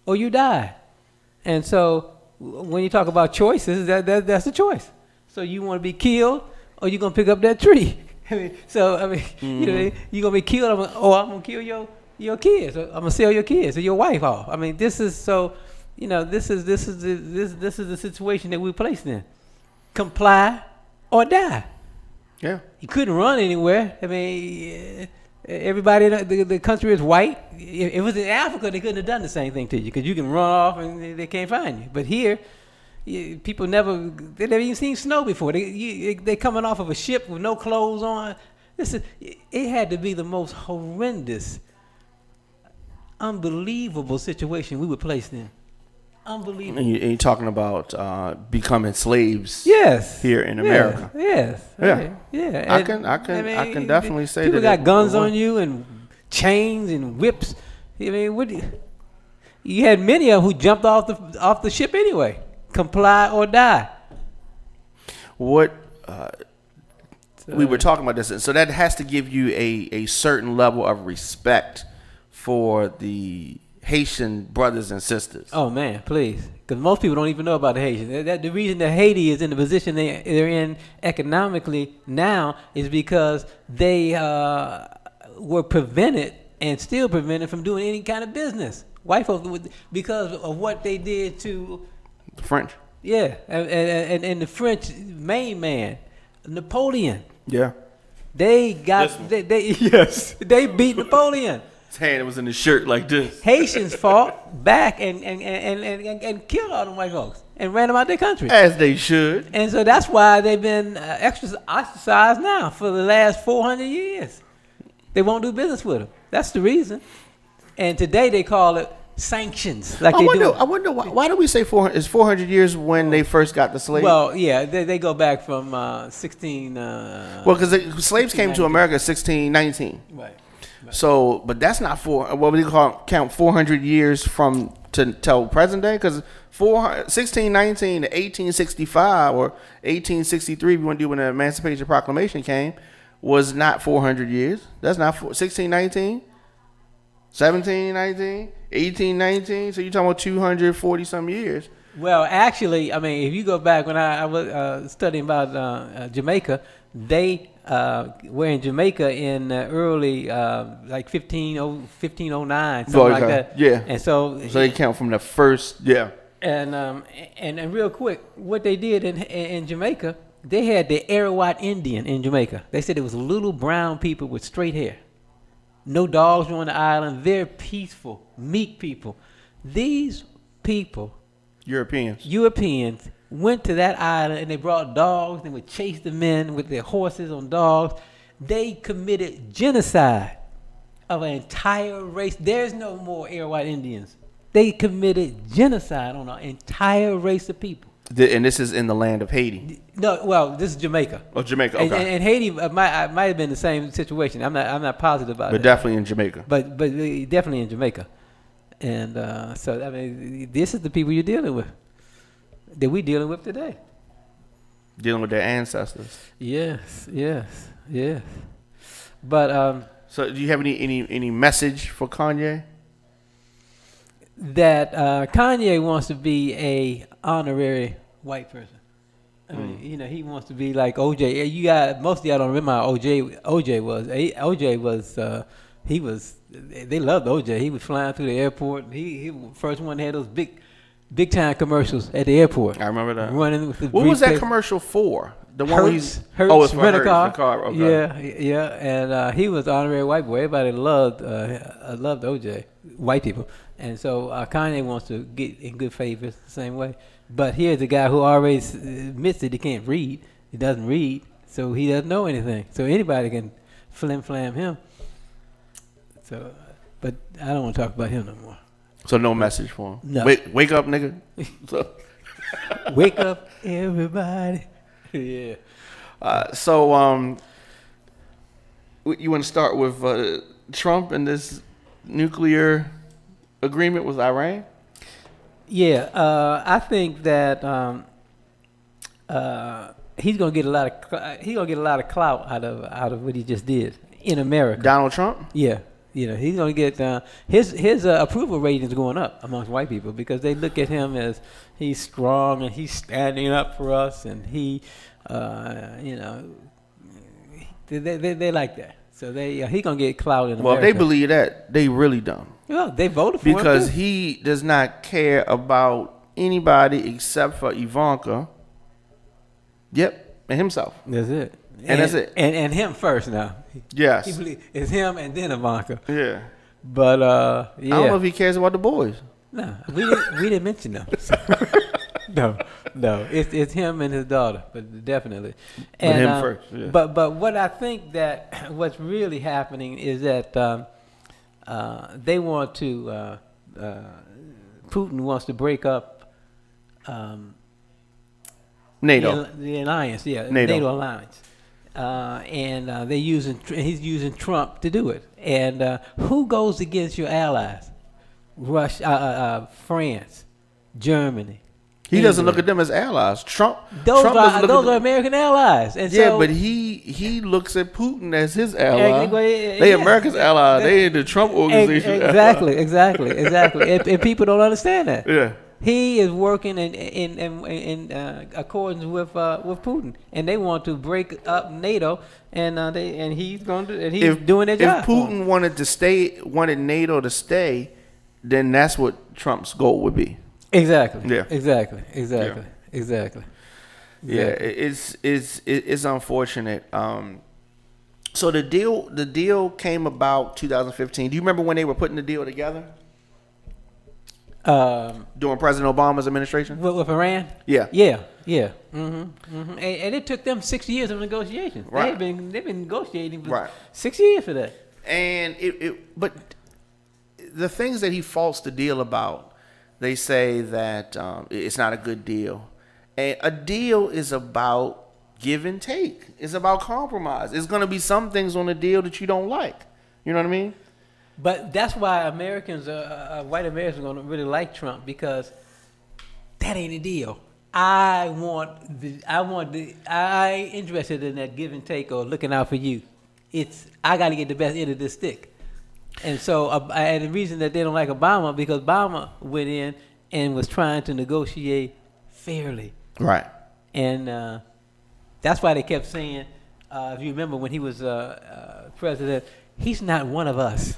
or you die. And so when you talk about choices, that's a choice. So you want to be killed, or you gonna pick up that tree. You know, you gonna be killed, I'm gonna kill your kids. Or I'm gonna sell your kids or your wife off. I mean, this is so. You know, this is the situation that we're placed in. Comply or die. Yeah. You couldn't run anywhere. I mean, everybody in the country is white. If it was in Africa, they couldn't have done the same thing to you because you can run off and they can't find you. But here, people never even seen snow before. They coming off of a ship with no clothes on. It had to be the most horrendous, unbelievable situation we were placed in. Unbelievable. And you're talking about becoming slaves. Yes. Here in America. Yes. Yeah. Yeah. I can definitely say people that got guns on you and chains and whips. I mean, you had many of them who jumped off the ship anyway. Comply or die. What we were talking about this, so that has to give you a certain level of respect for the Haitian brothers and sisters. Oh man, please, because most people don't even know about the Haitians. The reason that Haiti is in the position they're in economically now is because they were prevented and still prevented from doing any kind of business. White folks, because of what they did to the French. Yeah, and the French main man, Napoleon. Yeah. They they beat Napoleon. His hand was in his shirt like this. Haitians fought back and killed all them white folks and ran them out their country. As they should. And so that's why they've been ostracized now for the last 400 years. They won't do business with them. That's the reason. And today they call it sanctions. Like I wonder why do we say 400? Is 400 years when they first got the slaves? Well, yeah, they go back from 16. Well, because the slaves came to America 1619. Right. So, but that's not what we count 400 years from till present day, because 1619 to 1865 or 1863, we want to do when the Emancipation Proclamation came, was not 400 years. That's not 1619, 1719, 1819. So you're talking about 240 some years. Well, actually, I mean, if you go back when I was studying about Jamaica, they were in Jamaica in early like 1509, something like that. Yeah. And so they count from the first. Yeah. And real quick, what they did in Jamaica, they had the Arawat Indian in Jamaica. They said it was little brown people with straight hair. No dogs were on the island. Very peaceful, meek people. These people, Europeans, went to that island and they brought dogs and would chase the men with their horses on dogs. They committed genocide of an entire race. There's no more Arawat Indians. They committed genocide on an entire race of people. And this is in the land of Haiti. No, well, this is Jamaica. Oh, Jamaica. Okay. And Haiti might have been the same situation. I'm not positive about it. But definitely in Jamaica. But definitely in Jamaica. And so I mean, this is the people you're dealing with. That we're dealing with today. Dealing with their ancestors. Yes. But so, do you have any message for Kanye? That Kanye wants to be a honorary white person. I mean, you know, he wants to be like OJ. You got most of y'all don't remember how OJ was. OJ was he was. They loved OJ. He was flying through the airport. He was the first one that had those big time commercials at the airport. I remember that. Running with the what was that commercial for? The one where he's Hertz rent-a-car. Okay. Yeah, and he was honorary white boy. Everybody loved OJ, white people, and so Kanye wants to get in good favors the same way. But here's a guy who already admits that he can't read. He doesn't read, so he doesn't know anything. So anybody can flim-flam him. So, but I don't want to talk about him no more. So no message for him. No. Wake up, nigga. Wake up, everybody. Yeah. So you want to start with Trump and this nuclear agreement with Iran? Yeah, I think that he's gonna get a lot of clout out of what he just did in America. Donald Trump? Yeah, You know, he's going to get his approval ratings going up amongst white people because they look at him as he's strong and he's standing up for us, and he, you know, they like that. So he gonna get clout in America. Well, if they believe that, they really dumb. Well, they voted for him because too. he does not care about anybody except for Ivanka. Yep, and himself. That's it. And that's it. And him first now. Yes. He believes it's him and then Ivanka. Yeah. But yeah. I don't know if he cares about the boys. No, we didn't mention them. No, it's him and his daughter, but definitely. And him first. Yeah. But what I think that what's really happening is that they want to Putin wants to break up NATO. the alliance, NATO alliance, and he's using Trump to do it. And who goes against your allies? Russia, France, Germany. He England. doesn't look at them as allies. Trump Those doesn't are American allies. And yeah, so, but he looks at Putin as his ally. They yeah. America's ally. They the Trump organization. Exactly. And people don't understand that. Yeah. He is working in accordance with Putin, and they want to break up NATO, and he's going to he's doing their job. If Putin wanted NATO to stay, then that's what Trump's goal would be. Exactly. Yeah. Exactly. Yeah, it's unfortunate. So the deal came about 2015. Do you remember when they were putting the deal together? During President Obama's administration? With Iran? Yeah. And it took them 6 years of negotiations. Right. They've been negotiating for Right. 6 years for that. And but the things that he faults the deal about, they say that it's not a good deal. And a deal is about give and take. It's about compromise. It's going to be some things on the deal that you don't like. You know what I mean? But that's why Americans, white Americans, are going to really like Trump, because that ain't a deal. I interested in that give and take or looking out for you. I got to get the best end of this stick. And so, and the reason that they don't like Obama, because Obama went in and was trying to negotiate fairly. Right. And that's why they kept saying, if you remember when he was president, he's not one of us.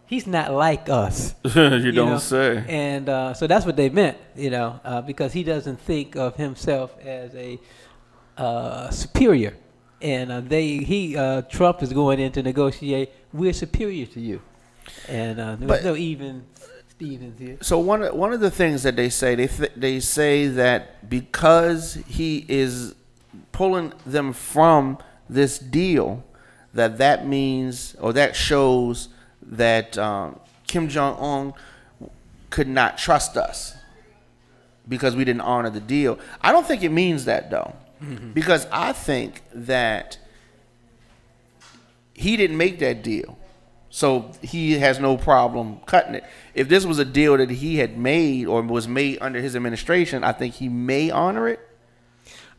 He's not like us. you don't say. And so that's what they meant, because he doesn't think of himself as a superior. And Trump is going in to negotiate. We're superior to you, and there's no even Stevens here. So one of the things that they say that because he is pulling them from this deal, that means, or that shows that Kim Jong-un could not trust us because we didn't honor the deal. I don't think it means that, though. Mm-hmm. Because I think that he didn't make that deal, so he has no problem cutting it. If this was a deal that he had made or was made under his administration, I think he may honor it.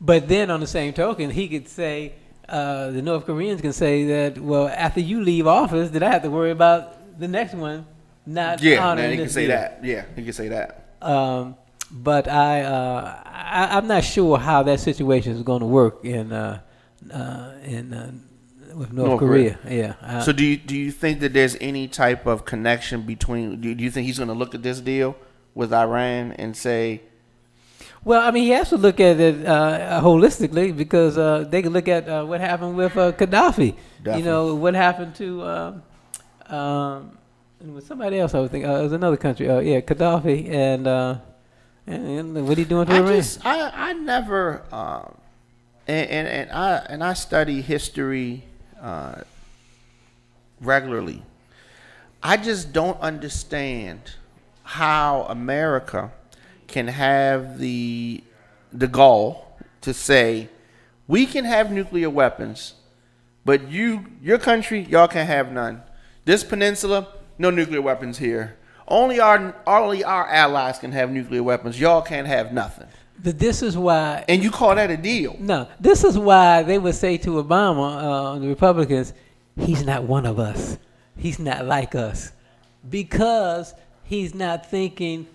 But then on the same token, he could say, the North Koreans can say that, well, after you leave office, then I have to worry about the next one not honoring he can this say deal. that. Yeah, he can say that. But I'm not sure how that situation is going to work with North Korea. Yeah. So do you think that there's any type of connection between? Do you think he's going to look at this deal with Iran and say? Well, I mean, he has to look at it holistically, because they can look at what happened with Gaddafi. Definitely. What happened to with somebody else. I would think it was another country. Gaddafi and what are you doing to Iran? I never and I study history regularly. I just don't understand how America can have the gall to say we can have nuclear weapons, but your country, y'all can't have none. This peninsula, no nuclear weapons here. Only our allies can have nuclear weapons. Y'all can't have nothing. But this is why. And you call that a deal? No, this is why they would say to Obama, the Republicans, he's not one of us. he's not like us because he's not thinking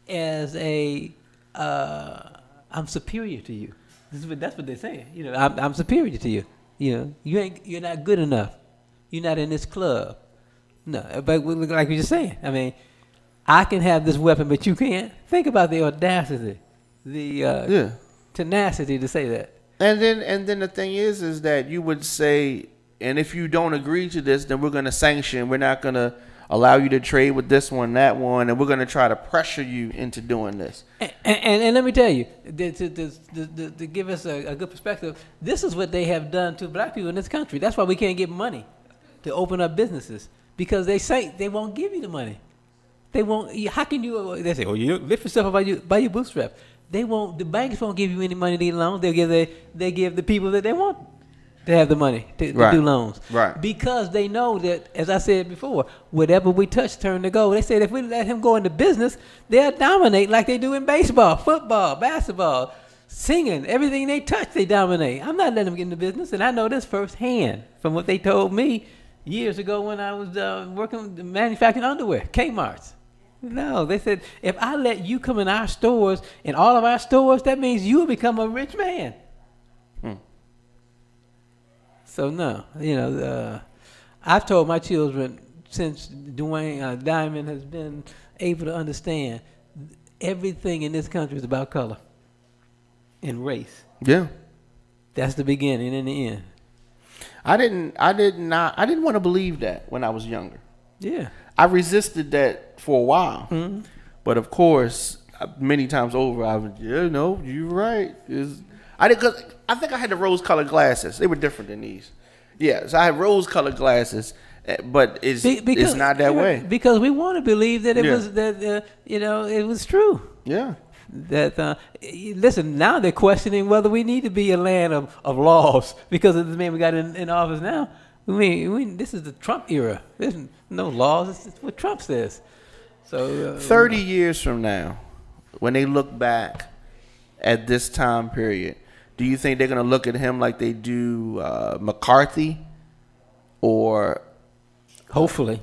as a I'm superior to you. That's what they're saying. You know, I'm superior to you. You know, you're not good enough. You're not in this club. No, but like we just saying. I mean, I can have this weapon, but you can't. Think about the audacity, the tenacity to say that. And then the thing is that you would say, and if you don't agree to this, then we're going to sanction. We're not going to allow you to trade with this one, that one, and we're going to try to pressure you into doing this. And let me tell you, to give us a good perspective, this is what they have done to black people in this country. That's why we can't get money to open up businesses, because they say they won't give you the money. They won't. How can you? They say, "Oh, you lift yourself up by your bootstrap." They won't. The banks won't give you any money to get loans. They give the people that they want to have the money to do loans. Right. Because they know that, as I said before, whatever we touch turn to gold. They said if we let him go into business, they'll dominate like they do in baseball, football, basketball, singing. Everything they touch, they dominate. I'm not letting them get into business, and I know this firsthand from what they told me years ago when I was working manufacturing underwear, Kmart's. No, they said, if I let you come in our stores, in all of our stores, that means you will become a rich man. So, no, you know, I've told my children since Dwayne Diamond has been able to understand everything in this country is about color and race. Yeah. That's the beginning and the end. I didn't want to believe that when I was younger. Yeah. I resisted that for a while, but of course, many times over, I was, no, you're right. Cause I think I had the rose-colored glasses. They were different than these. Yeah, so I had rose-colored glasses, but it's not that way. Because we want to believe that it was it was true. Yeah. That listen, now they're questioning whether we need to be a land of laws because of the man we got in office now. This is the Trump era. There's no laws. It's what Trump says. So 30 years from now, when they look back at this time period, do you think they're going to look at him like they do McCarthy? Or hopefully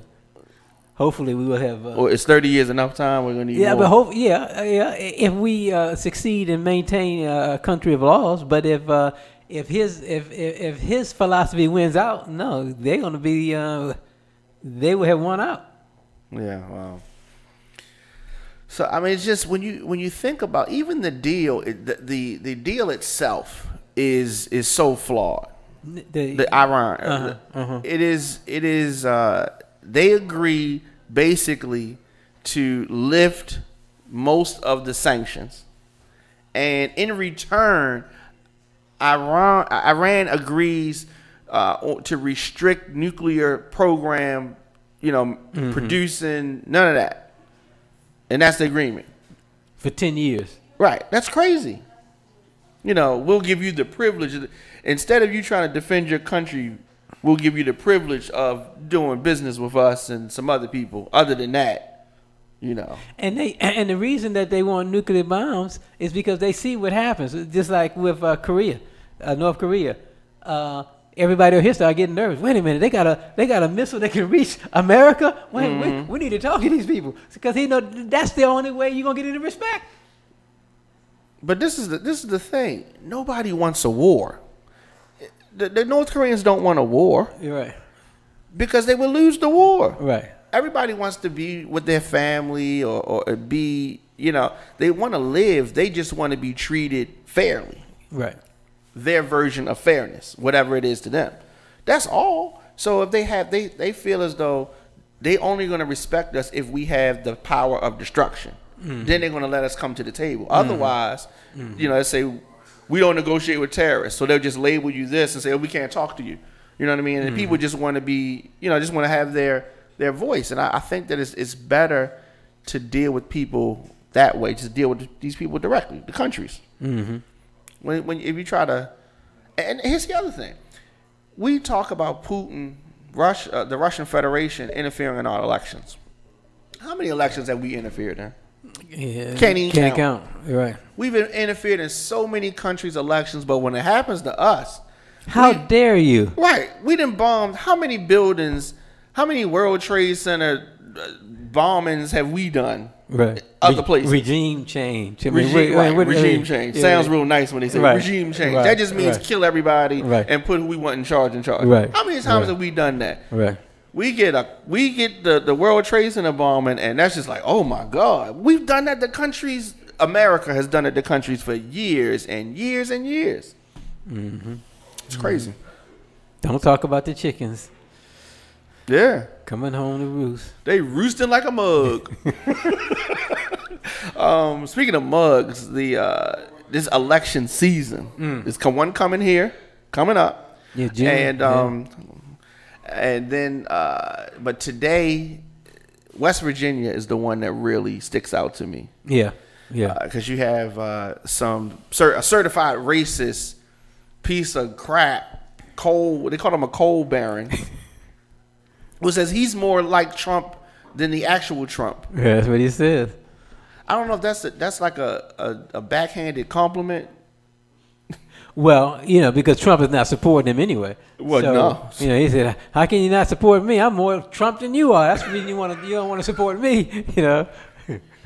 we will have. Or is 30 years enough time? We're going to need more? But if we succeed and maintain a country of laws, but if his philosophy wins out, no, they're going to be they will have won out. Yeah, wow. So I mean, it's just when you think about even the deal, the deal itself is so flawed. The Iran, it is. They agree basically to lift most of the sanctions, and in return, Iran agrees to restrict nuclear program, producing none of that. And that's the agreement. For 10 years. Right. That's crazy. We'll give you the privilege. Instead of you trying to defend your country, we'll give you the privilege of doing business with us and some other people. Other than that, And the reason that they want nuclear bombs is because they see what happens. Just like with North Korea. Everybody over here started getting nervous. Wait a minute, they got a missile that can reach America. We need to talk to these people because that's the only way you're gonna get any respect. But this is the thing. Nobody wants a war. The North Koreans don't want a war. You're right. Because they will lose the war. Right. Everybody wants to be with their family or be. They want to live. They just want to be treated fairly. Right. Their version of fairness, whatever it is to them. That's all. So if they feel as though they only going to respect us if we have the power of destruction, then they're going to let us come to the table. Otherwise, let's say we don't negotiate with terrorists, so they'll just label you this and say, we can't talk to you. You know what I mean? And people just want to be, just want to have their voice. And I think that it's better to deal with people that way, just deal with these people directly, the countries. If you try to, and here's the other thing, we talk about Putin, the Russian Federation interfering in our elections. How many elections have we interfered in? Yeah, Can't count. You're right. We've interfered in so many countries' elections, but when it happens to us, how dare you? Right, we done bombed how many buildings How many World Trade Center bombings have we done? Right. Other places. Regime change. Regime change. Yeah. Sounds real nice when they say regime change. Right. That just means kill everybody and put who we want in charge. Right. How many times have we done that? Right. We get the World Trade Center bombing, and that's just like, oh my God. We've done that. America has done it to countries for years and years and years. Mm-hmm. It's crazy. Don't talk about the chickens. Yeah. Coming home to roost. They roosting like a mug. Speaking of mugs, this election season is one coming up. Yeah, June. And then but today, West Virginia is the one that really sticks out to me. Yeah. Yeah. Because you have a certified racist piece of crap, they call him a coal baron, who says he's more like Trump than the actual Trump. Yeah, that's what he says. I don't know if that's like a backhanded compliment. Well, because Trump is not supporting him anyway. Well, so, no. He said, "How can you not support me? I'm more Trump than you are. That's the reason you don't want to support me."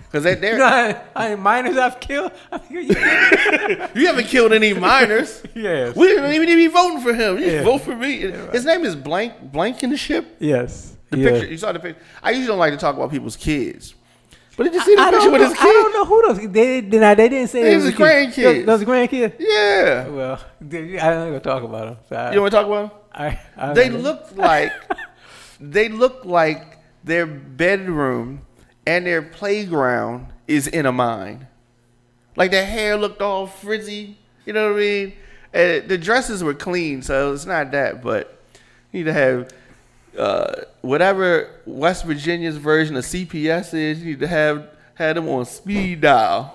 Because they're minors I've killed. You haven't killed any minors. Yes. We didn't even need to be voting for him. You vote for me. Yeah, right. His name is Blankenship. Yes. The picture. You saw the picture. I usually don't like to talk about people's kids. But did you see the picture with his kid? I don't know who those. They didn't say it was a grandkid. Those grandkids. Yeah. Well, I don't going to talk about them. So you want to talk about them? They look like their bedroom and their playground is in a mine. Like their hair looked all frizzy. You know what I mean? And the dresses were clean, so it's not that. But you need to have whatever West Virginia's version of CPS is. You need to have them on speed dial.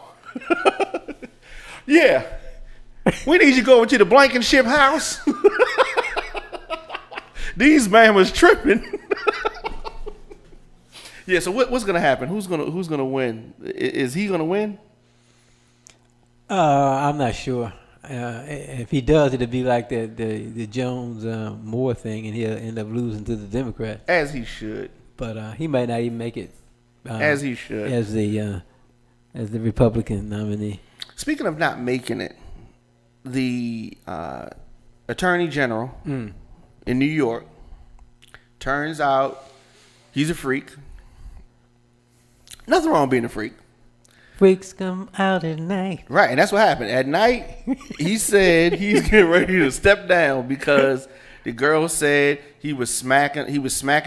Yeah. We need you going to the Blankenship house. These man was tripping. Yeah, so what's gonna happen? Who's gonna win? Is he gonna win? I'm not sure. If he does, it'll be like the Jones Moore thing, and he'll end up losing to the Democrat. As he should. But he might not even make it. As he should. As the Republican nominee. Speaking of not making it, the Attorney General in New York turns out he's a freak. Nothing wrong with being a freak. Freaks come out at night. Right, and that's what happened. At night, he said he's getting ready to step down because the girl said he was smacking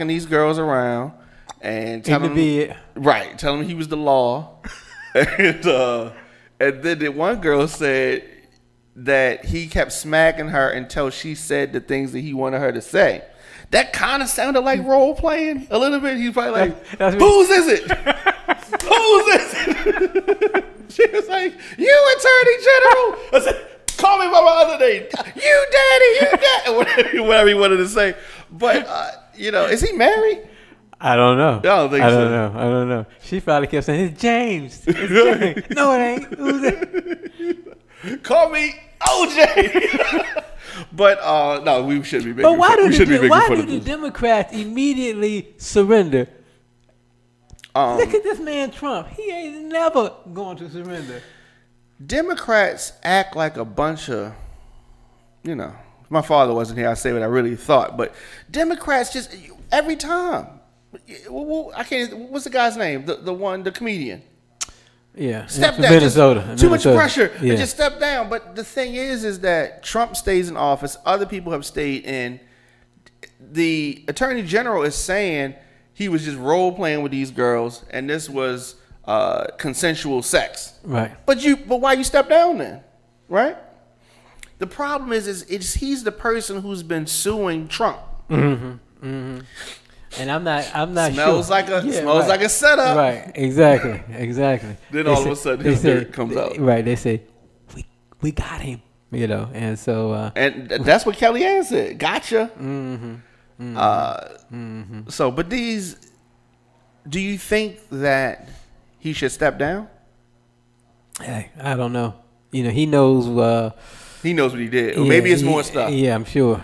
these girls around and telling them he was the law. And then the one girl said that he kept smacking her until she said the things that he wanted her to say. That kind of sounded like role playing a little bit. He's probably like, "Whose is it? Whose is it?" She was like, "You, Attorney General." I said, "Call me by my other name. You daddy. Whatever he wanted to say." But is he married? I don't know. I don't think so. I don't know. She probably kept saying, "It's James. It's James." No, it ain't. Who's it? Call me OJ. But no, we shouldn't be making. But why do the Democrats immediately surrender? Look at this man Trump. He ain't never going to surrender. Democrats act like a bunch of, if my father wasn't here, I'd say what I really thought. But Democrats just every time. I can't. What's the guy's name? The comedian. Yeah, step down. Minnesota. Too much pressure. Yeah. And just step down. But the thing is that Trump stays in office. Other people have stayed in. The Attorney General is saying he was just role playing with these girls, and this was consensual sex. Right. But why you step down then? Right. The problem is he's the person who's been suing Trump. Mm-hmm. Mm-hmm. And I'm not smells sure. Smells like a setup. Right. Exactly. Then all of a sudden his dirt comes out. Right. They say we got him. And so and that's what Kellyanne said. Gotcha. Mm-hmm. Mm-hmm. So, but do you think that he should step down? Hey, I don't know. He knows. He knows what he did. Or maybe it's more stuff. Yeah, I'm sure.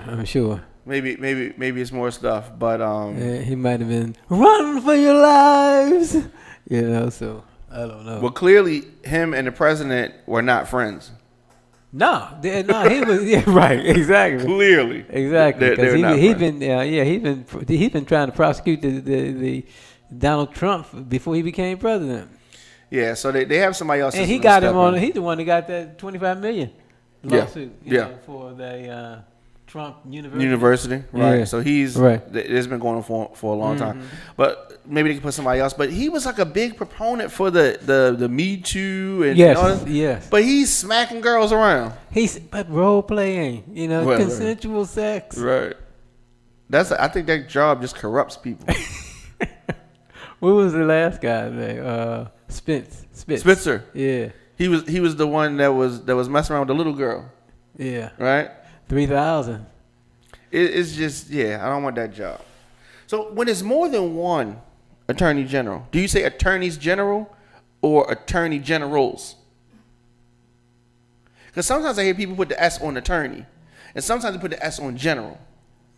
maybe it's more stuff, but Yeah, he might have been run for your lives. You know, so I don't know. Well, clearly, him and the president were not friends. No, he was right, exactly. Clearly, exactly, because he's been trying to prosecute the Donald Trump before he became president. Yeah, so they have somebody else, and he got him on. He's the one that got that $25 million lawsuit. Yeah, for the Trump University, right? Yeah. So he's right. It's been going on for a long time, but maybe they can put somebody else. But he was like a big proponent for the Me Too and yes. But he's smacking girls around. But role playing, consensual sex. Right. I think that job just corrupts people. What was the last guy's name? Spitzer. Yeah. He was the one that was messing around with the little girl. Yeah. Right? 3,000. It's just, I don't want that job. So when it's more than one attorney general, do you say attorneys general or attorney generals? Because sometimes I hear people put the S on attorney, and sometimes they put the S on general.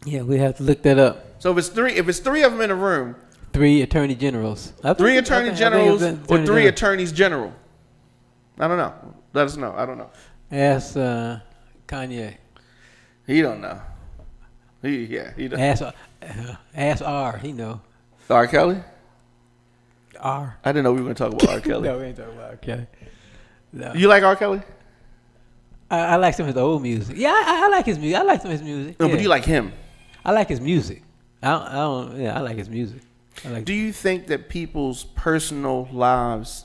Yeah, we have to look that up. So if it's three of them in a room, 3 attorney generals. 3 attorney generals or 3 attorneys general? I don't know. Let us know. I don't know. Ask Kanye. He don't know. He don't. Ask R. He know. R. Kelly? R. I didn't know we were going to talk about R. Kelly. No, we ain't talking about R. Kelly. No. You like R. Kelly? I like some of his old music. Yeah, I like his music. I like some of his music. No, but do you like him? I like his music. I like his music. Do you think that people's personal lives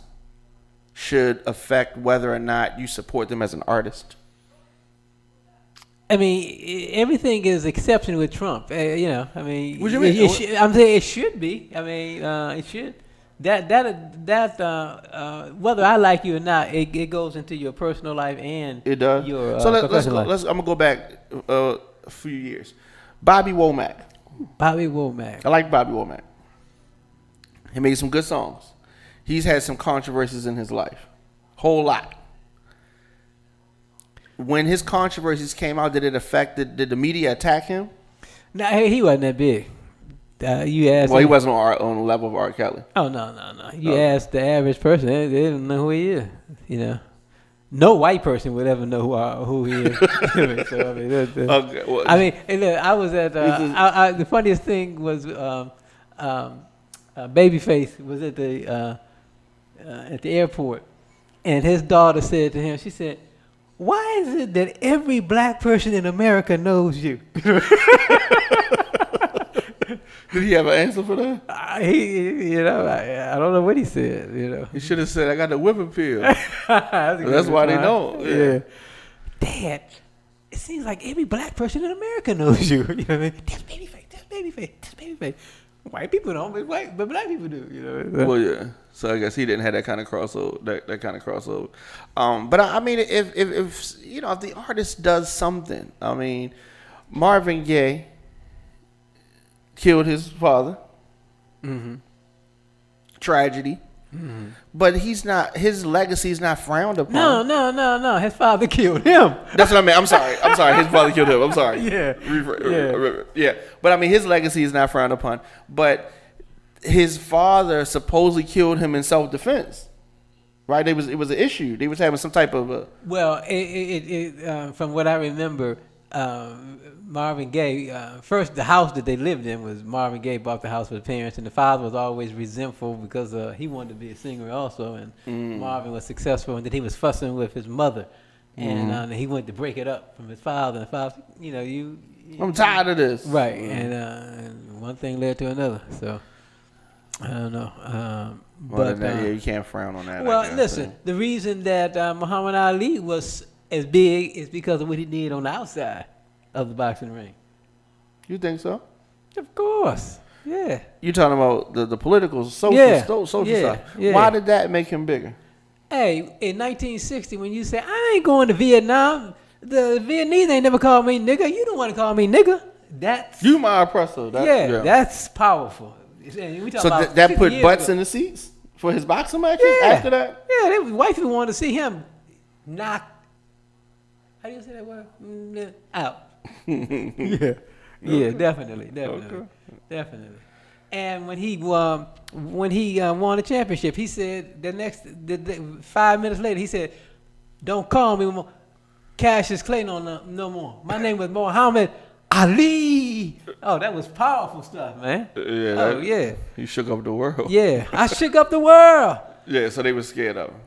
should affect whether or not you support them as an artist? I mean, everything is exception with Trump. I mean, what do you mean? I'm saying it should be. I mean, it should. That whether I like you or not, it goes into your personal life and it does. Your so let's professional go. life. I'm gonna go back a few years. Bobby Womack. I like Bobby Womack. He made some good songs. He's had some controversies in his life, whole lot. When his controversies came out, did it affect? Did the media attack him? No, he wasn't that big. You asked. Well, he wasn't on the level of R. Kelly. Oh no. You asked the average person; they don't know who he is. No white person would ever know who he is. So, Okay, well, I was at. The funniest thing was Babyface was at the airport, and his daughter said to him, she said, "Why is it that every black person in America knows you?" Did he have an answer for that? I don't know what he said. He should have said, "I got the whipping pill." That's why they know. Yeah. Dad, it seems like every black person in America knows you. You know what I mean? That's Babyface. White people don't, but black people do. Well, yeah. So I guess he didn't have that kind of crossover. That kind of crossover. But I mean, if the artist does something, I mean, Marvin Gaye killed his father. Mm-hmm. Tragedy. Mm-hmm. But his legacy is not frowned upon. No. His father killed him. That's what I mean. I'm sorry. His father killed him. I'm sorry. Yeah. But I mean, his legacy is not frowned upon. But his father supposedly killed him in self-defense. Right? It was an issue. They was having some type of Well, from what I remember, Marvin Gaye, first the house that they lived in was Marvin Gaye bought the house for the parents, and the father was always resentful because he wanted to be a singer also, and Marvin was successful, and then he was fussing with his mother, and he wanted to break it up from his father, and the father, I'm tired of this. Right, and one thing led to another, so I don't know. But you can't frown on that. Well, listen, the reason that Muhammad Ali was as big is because of what he did on the outside of the boxing ring. You think so? Of course. Yeah. You talking about the political, social stuff. Yeah. Why did that make him bigger? Hey, in 1960, when you say, I ain't going to Vietnam, the Vietnamese ain't never called me nigga. You don't want to call me nigga. That's... You my oppressor. That's powerful. So that put butts in the seats for his boxing matches after that? Yeah, white people wanted to see him knock... How do you say that word? Out. Yeah, definitely. Definitely. And when he won the championship, he said the 5 minutes later, he said, "Don't call me Cassius Clay no more. My name was Muhammad Ali." Oh, that was powerful stuff, man. Yeah. He shook up the world. Yeah, I shook up the world. Yeah, so they were scared of him.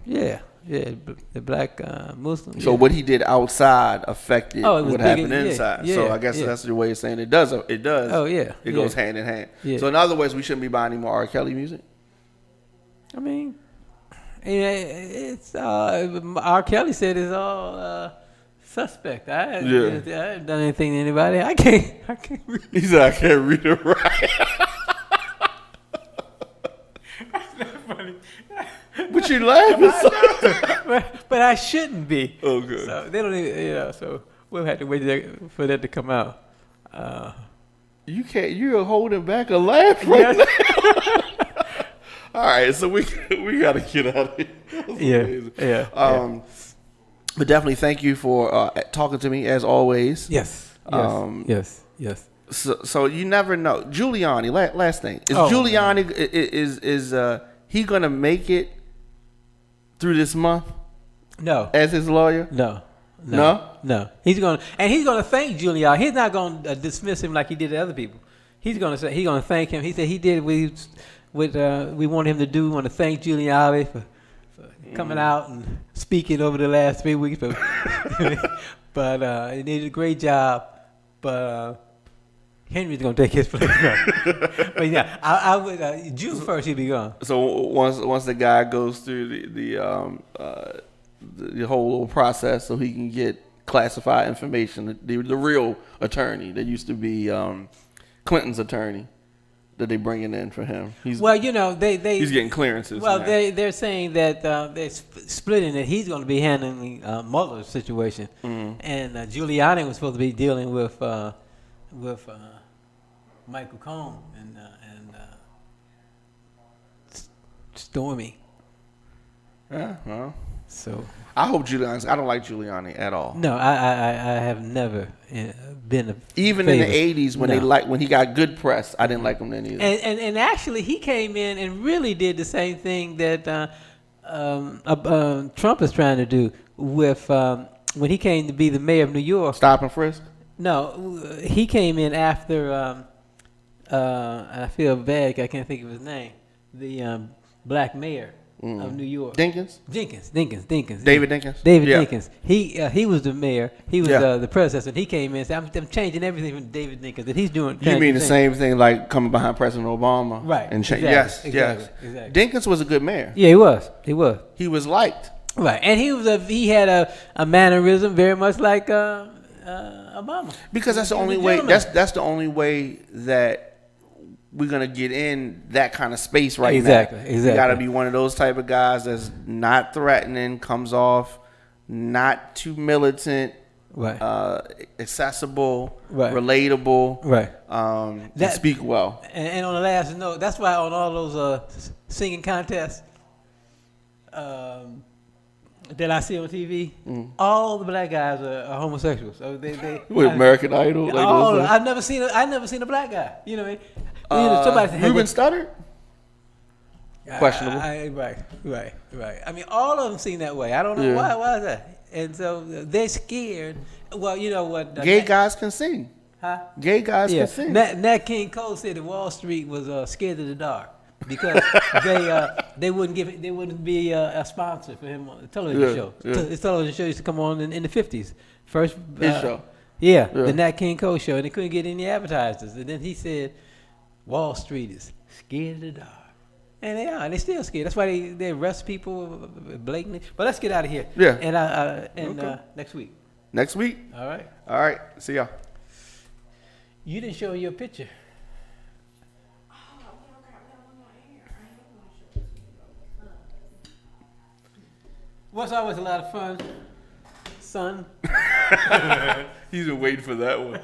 Yeah, the black Muslim. So what he did outside affected what happened inside. Yeah, so I guess that's the way of saying it does. It does. Oh yeah, it goes hand in hand. Yeah. So in other words, we shouldn't be buying any more R. Kelly music. I mean, it's R. Kelly said it's all suspect. I haven't done anything to anybody. I can't. He said I can't read it right. That's not funny. But you laughing, but I shouldn't be. Okay. So they don't even, so we'll have to wait for that to come out. You can't. You're holding back a laugh right now. All right, so we gotta get out of here. Yeah. But definitely thank you for talking to me as always. Yes. Yes. So you never know. Giuliani. Last thing is Giuliani is he gonna make it through this month? No. As his lawyer? No. He's gonna thank Giuliani. He's not gonna dismiss him like he did to other people. He's gonna thank him. He said he did what we want him to do. We want to thank Giuliani for coming out and speaking over the last 3 weeks. But he did a great job. But Henry's gonna take his place. But yeah, I would June 1st he'll be gone. So once the guy goes through the whole little process, so he can get classified information, the real attorney that used to be Clinton's attorney that they bringing in for him. He's getting clearances. Well, they're saying that they're splitting it. He's going to be handling Mueller's situation, and Giuliani was supposed to be dealing with Michael Cohen and Stormy. Yeah, well. So I hope Giuliani. I don't like Giuliani at all. No, I have never been a even favorite. In the 80s when he got good press. I didn't like him then either. And actually he came in and really did the same thing that Trump is trying to do with when he came to be the mayor of New York. Stop and frisk. No, he came in after. I feel bad. I can't think of his name. The black mayor of New York. Dinkins. David Dinkins. Dinkins. He was the mayor. He was the predecessor. He came in and said, I'm changing everything from David Dinkins that he's doing. You mean the same thing like coming behind President Obama? Right. And exactly. Yes. Exactly. Dinkins was a good mayor. Yeah, he was. He was liked. Right. And he had a mannerism very much like Obama. Because that's the only way. That's the only way that we're gonna get in that kind of space now. Exactly. You gotta be one of those type of guys that's not threatening, comes off not too militant, right? Accessible, right? Relatable, right? That speak well. And on the last note, that's why on all those singing contests that I see on TV, all the black guys are homosexuals. So they with American Idol. Like I've never seen a black guy. You know what I mean? Ruben Studdard? Questionable. Right. I mean, all of them seem that way. I don't know why is that? And so they're scared. Well, you know what? Gay guys can sing. Huh? Gay guys can sing. Nat King Cole said that Wall Street was scared of the dark because they wouldn't be a sponsor for him on the television show. His television show used to come on in the 50s. First his show. Yeah, the Nat King Cole show, and they couldn't get any advertisers. And then he said, Wall Street is scared of the dark. And they are. They're still scared. That's why they arrest people blatantly. But let's get out of here. Yeah. And next week. Next week? All right. All right. See y'all. You didn't show your picture. What's always a lot of fun? Son. He's been waiting for that one.